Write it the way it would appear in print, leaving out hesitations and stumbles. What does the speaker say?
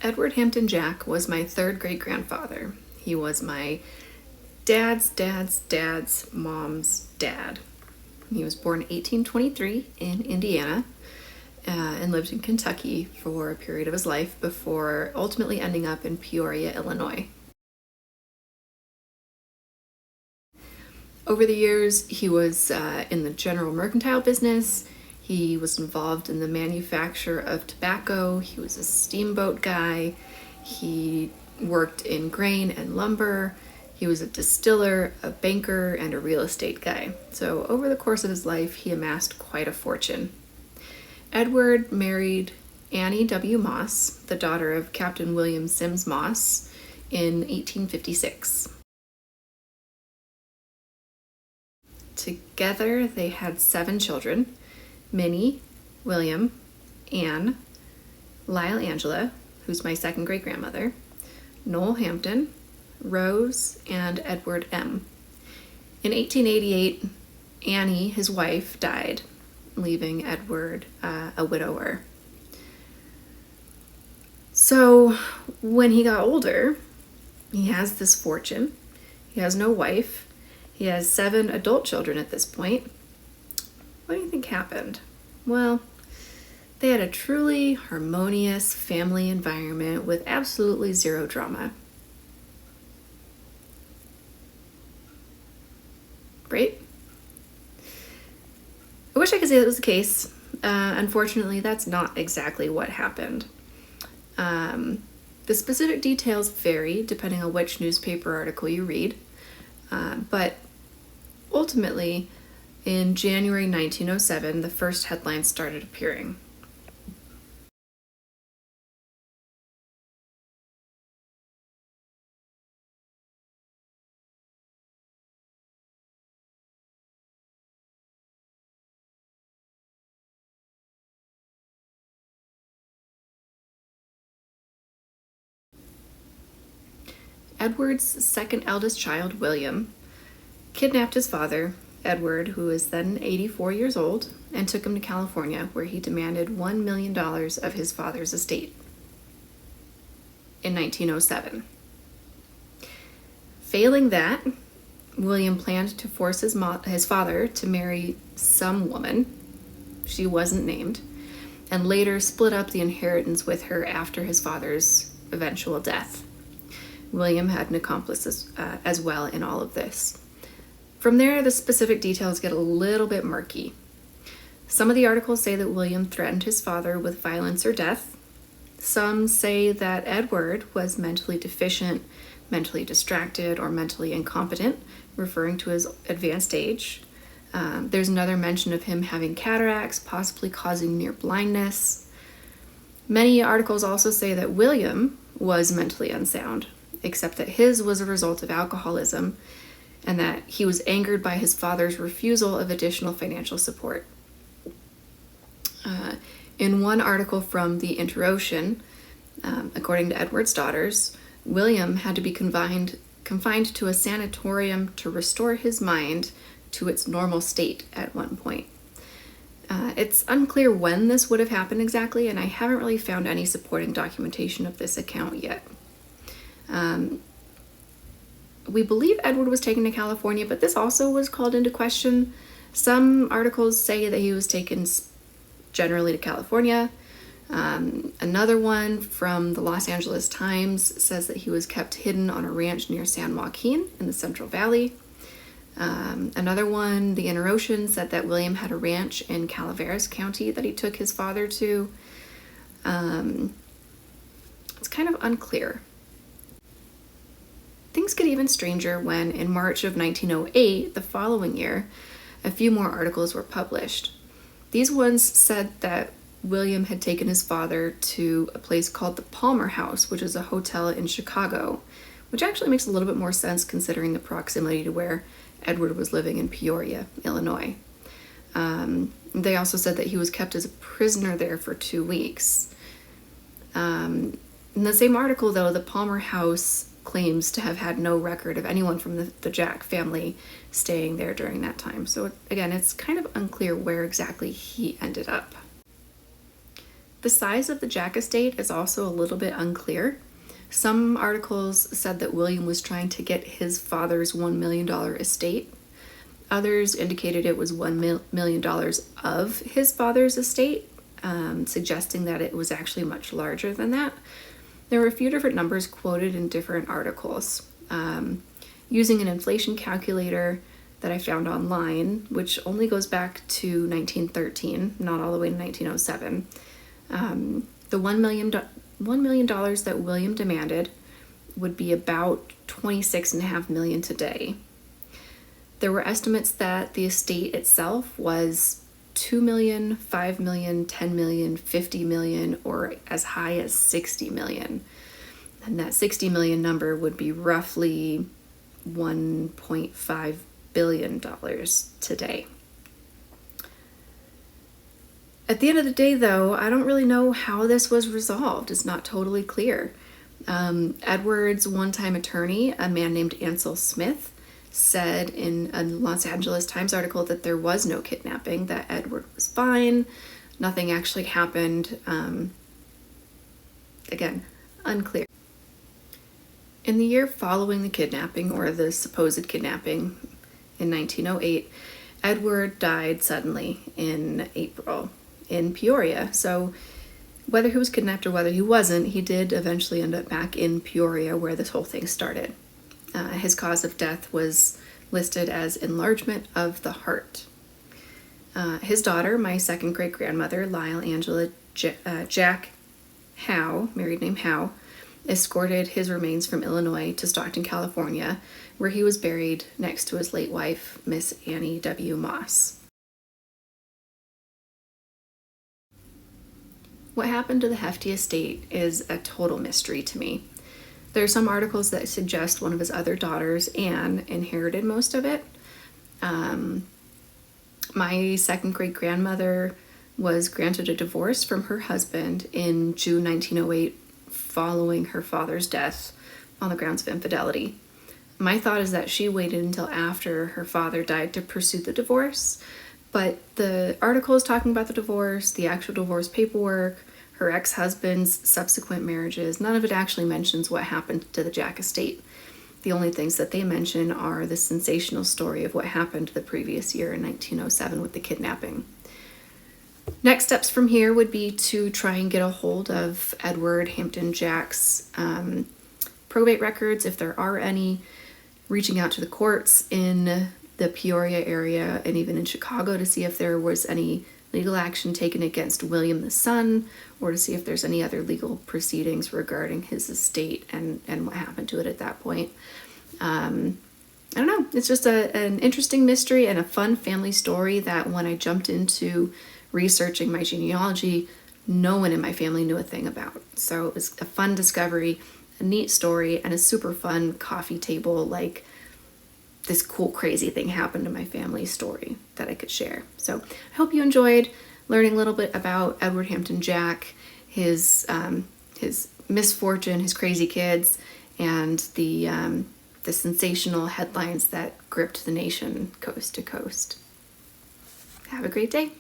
Edward Hampton Jack was my third great-grandfather. He was my dad's mom's dad. He was born in 1823 in Indiana and lived in Kentucky for a period of his life before ultimately ending up in Peoria, Illinois. Over the years, he was in the general mercantile business. He was involved in the manufacture of tobacco. He was a steamboat guy. He worked in grain and lumber. He was a distiller, a banker, and a real estate guy. So over the course of his life, he amassed quite a fortune. Edward married Annie W. Moss, the daughter of Captain William Sims Moss, in 1856. Together, they had 7 children: Minnie, William, Anne, Lyle Angela, who's my second great-grandmother, Noel Hampton, Rose, and Edward M. In 1888, Annie, his wife, died, leaving Edward a widower. So when he got older, he has this fortune. He has no wife. He has 7 adult children at this point. What do you think happened? Well, they had a truly harmonious family environment with absolutely zero drama. Right? I wish I could say that was the case. Unfortunately, that's not exactly what happened. The specific details vary depending on which newspaper article you read, but ultimately, in January 1907, the first headlines started appearing. Edward's second eldest child, William, kidnapped his father, Edward, who was then 84 years old, and took him to California, where he demanded $1 million of his father's estate in 1907. Failing that, William planned to force his father to marry some woman, she wasn't named, and later split up the inheritance with her after his father's eventual death. William had an accomplice as well in all of this. From there, the specific details get a little bit murky. Some of the articles say that William threatened his father with violence or death. Some say that Edward was mentally deficient, mentally distracted, or mentally incompetent, referring to his advanced age. There's another mention of him having cataracts, possibly causing near blindness. Many articles also say that William was mentally unsound, except that his was a result of alcoholism and that he was angered by his father's refusal of additional financial support. In one article from the Inter-Ocean, according to Edward's daughters, William had to be confined to a sanatorium to restore his mind to its normal state at one point. It's unclear when this would have happened exactly, and I haven't really found any supporting documentation of this account yet. We believe Edward was taken to California, but this also was called into question. Some articles say that he was taken generally to California. Another one from the Los Angeles Times says that he was kept hidden on a ranch near San Joaquin in the Central Valley. Another one, the Inter-Ocean, said that William had a ranch in Calaveras County that he took his father to. It's kind of unclear. Things get even stranger when, in March of 1908, the following year, a few more articles were published. These ones said that William had taken his father to a place called the Palmer House, which is a hotel in Chicago, which actually makes a little bit more sense considering the proximity to where Edward was living in Peoria, Illinois. They also said that he was kept as a prisoner there for 2 weeks. In the same article, though, the Palmer House claims to have had no record of anyone from the Jack family staying there during that time. So again, it's kind of unclear where exactly he ended up. The size of the Jack estate is also a little bit unclear. Some articles said that William was trying to get his father's $1 million estate. Others indicated it was $1 million of his father's estate, suggesting that it was actually much larger than that. There were a few different numbers quoted in different articles. Using an inflation calculator that I found online, which only goes back to 1913, not all the way to 1907, the $1 million that William demanded would be about $26.5 million today. There were estimates that the estate itself was $2 million, $5 million, $10 million, $50 million, or as high as $60 million. And that $60 million number would be roughly $1.5 billion today. At the end of the day, though, I don't really know how this was resolved. It's not totally clear. Edward's one-time attorney, a man named Ansel Smith, said in a Los Angeles Times article that there was no kidnapping, that Edward was fine, nothing actually happened. Again, unclear. In the year following the kidnapping, or the supposed kidnapping, in 1908, Edward died suddenly in April in Peoria. So whether he was kidnapped or whether he wasn't, he did eventually end up back in Peoria where this whole thing started. His cause of death was listed as enlargement of the heart. His daughter, my second great-grandmother, Lyle Angela Jack Howe, married name Howe, escorted his remains from Illinois to Stockton, California, where he was buried next to his late wife, Miss Annie W. Moss. What happened to the hefty estate is a total mystery to me. There are some articles that suggest one of his other daughters, Anne, inherited most of it. My second great-grandmother was granted a divorce from her husband in June 1908 following her father's death on the grounds of infidelity. My thought is that she waited until after her father died to pursue the divorce, but the articles talking about the divorce, the actual divorce paperwork, her ex-husband's subsequent marriages, none of it actually mentions what happened to the Jack estate. The only things that they mention are the sensational story of what happened the previous year in 1907 with the kidnapping. Next steps from here would be to try and get a hold of Edward Hampton Jack's probate records, if there are any, reaching out to the courts in the Peoria area and even in Chicago to see if there was any legal action taken against William the son, or to see if there's any other legal proceedings regarding his estate and what happened to it at that point. I don't know. It's just an interesting mystery and a fun family story that when I jumped into researching my genealogy, no one in my family knew a thing about. So it was a fun discovery, a neat story, and a super fun coffee table, like this cool, crazy thing happened to my family story that I could share. So I hope you enjoyed learning a little bit about Edward Hampton Jack, his misfortune, his crazy kids, and the sensational headlines that gripped the nation coast to coast. Have a great day.